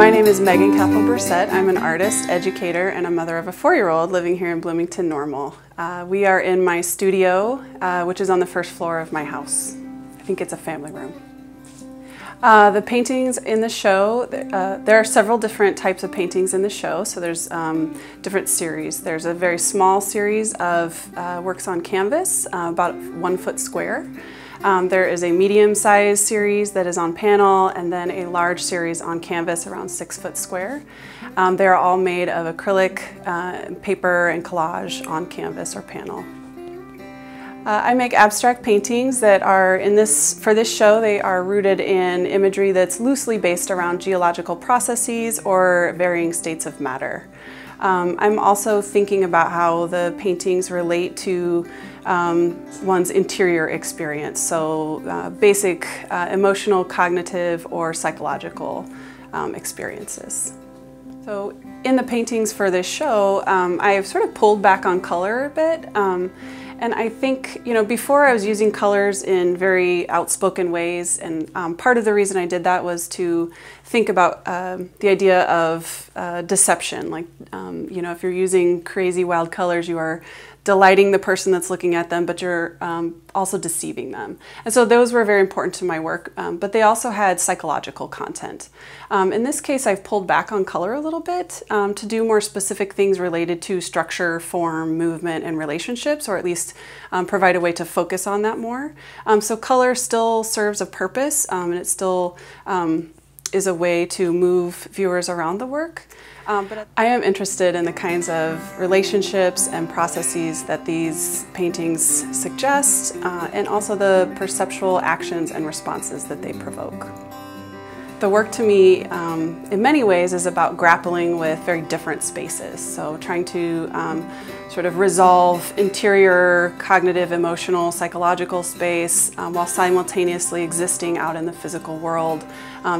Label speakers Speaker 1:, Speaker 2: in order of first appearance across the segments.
Speaker 1: My name is Kathol Bersett. I'm an artist, educator, and a mother of a 4-year-old living here in Bloomington Normal. We are in my studio, which is on the first floor of my house. I think it's a family room. The paintings in the show, there are several different types of paintings in the show, so there's different series. There's a very small series of works on canvas, about 1 foot square. There is a medium-sized series that is on panel, and then a large series on canvas around 6 foot square. They're all made of acrylic, paper, and collage on canvas or panel. I make abstract paintings that are for this show, they are rooted in imagery that's loosely based around geological processes or varying states of matter. I'm also thinking about how the paintings relate to one's interior experience, so basic emotional, cognitive, or psychological experiences. So in the paintings for this show, I've sort of pulled back on color a bit. And I think, before I was using colors in very outspoken ways, and part of the reason I did that was to think about the idea of deception. Like, if you're using crazy, wild colors, you are delighting the person that's looking at them, but you're also deceiving them. And so those were very important to my work, but they also had psychological content. In this case, I've pulled back on color a little bit to do more specific things related to structure, form, movement, and relationships, or at least provide a way to focus on that more. So color still serves a purpose, and it still is a way to move viewers around the work. But I am interested in the kinds of relationships and processes that these paintings suggest, and also the perceptual actions and responses that they provoke. The work to me, in many ways, is about grappling with very different spaces. So trying to sort of resolve interior, cognitive, emotional, psychological space while simultaneously existing out in the physical world,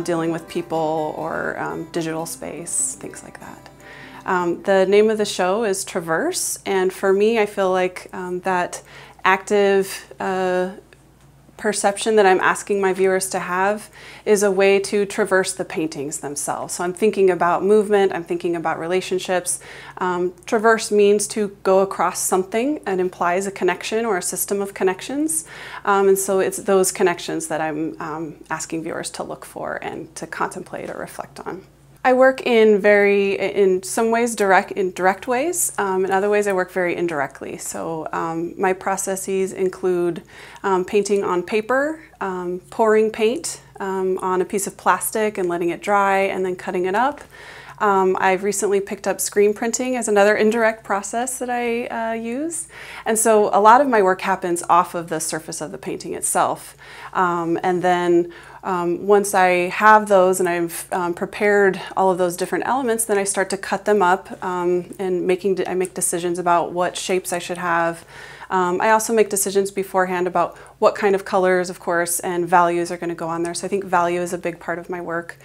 Speaker 1: dealing with people or digital space, things like that. The name of the show is Traverse, and for me, I feel like that active perception that I'm asking my viewers to have is a way to traverse the paintings themselves. So I'm thinking about movement, I'm thinking about relationships. Traverse means to go across something and implies a connection or a system of connections. And so it's those connections that I'm asking viewers to look for and to contemplate or reflect on. I work in some ways in direct ways, in other ways I work very indirectly. So my processes include painting on paper, pouring paint on a piece of plastic and letting it dry and then cutting it up. I've recently picked up screen printing as another indirect process that I use. And so a lot of my work happens off of the surface of the painting itself. And then once I have those and I've prepared all of those different elements, then I start to cut them up and I make decisions about what shapes I should have. I also make decisions beforehand about what kind of colors, of course, and values are going to go on there. So I think value is a big part of my work.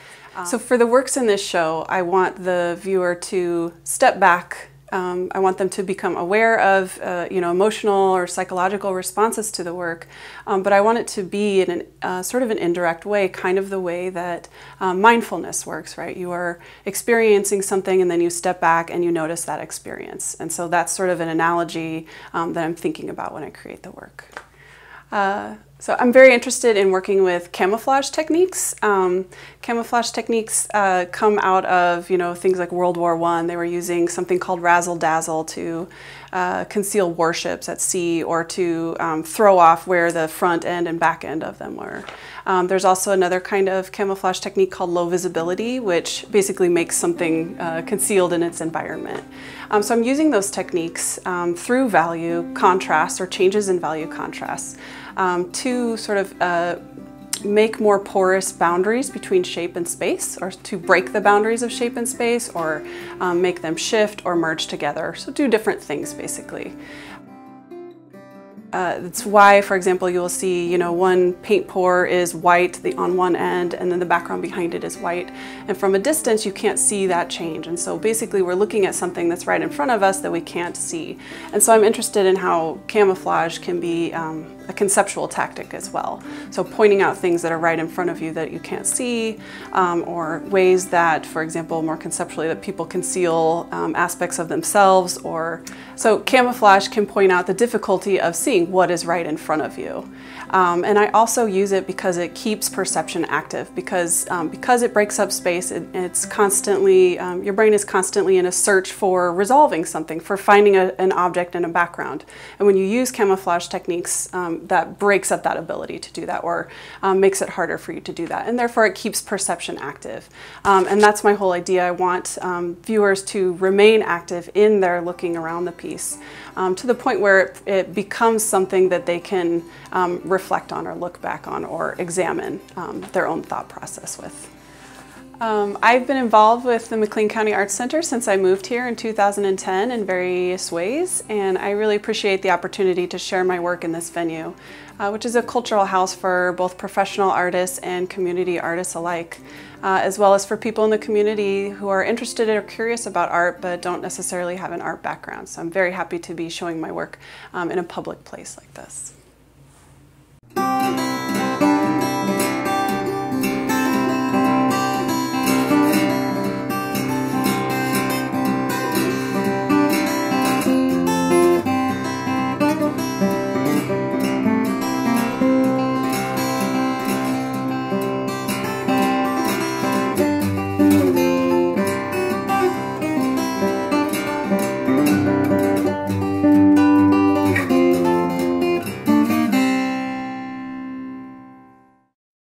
Speaker 1: So for the works in this show, I want the viewer to step back. I want them to become aware of emotional or psychological responses to the work, but I want it to be in sort of an indirect way, kind of the way that mindfulness works, right? You are experiencing something and then you step back and you notice that experience. And so that's sort of an analogy that I'm thinking about when I create the work. So I'm very interested in working with camouflage techniques. Camouflage techniques come out of things like World War I. They were using something called razzle-dazzle to conceal warships at sea or to throw off where the front end and back end of them were. There's also another kind of camouflage technique called low visibility, which basically makes something concealed in its environment. So I'm using those techniques through value contrast or changes in value contrast to sort of make more porous boundaries between shape and space, or to break the boundaries of shape and space, or make them shift or merge together. So do different things basically. That's why, for example, you will see, one paint pour is white on one end and then the background behind it is white. And from a distance, you can't see that change. And so basically we're looking at something that's right in front of us that we can't see. And so I'm interested in how camouflage can be a conceptual tactic as well. So pointing out things that are right in front of you that you can't see, or ways that, for example, more conceptually, that people conceal aspects of themselves. Or so camouflage can point out the difficulty of seeing what is right in front of you. And I also use it because it keeps perception active, because it breaks up space. It's constantly, your brain is constantly in a search for resolving something, for finding an object in a background. And when you use camouflage techniques, that breaks up that ability to do that, or makes it harder for you to do that. And therefore it keeps perception active. And that's my whole idea. I want viewers to remain active in their looking around the piece, to the point where it becomes something that they can reflect on, or look back on, or examine their own thought process with. I've been involved with the McLean County Arts Center since I moved here in 2010 in various ways, and I really appreciate the opportunity to share my work in this venue, which is a cultural house for both professional artists and community artists alike, as well as for people in the community who are interested or curious about art but don't necessarily have an art background. So I'm very happy to be showing my work in a public place like this.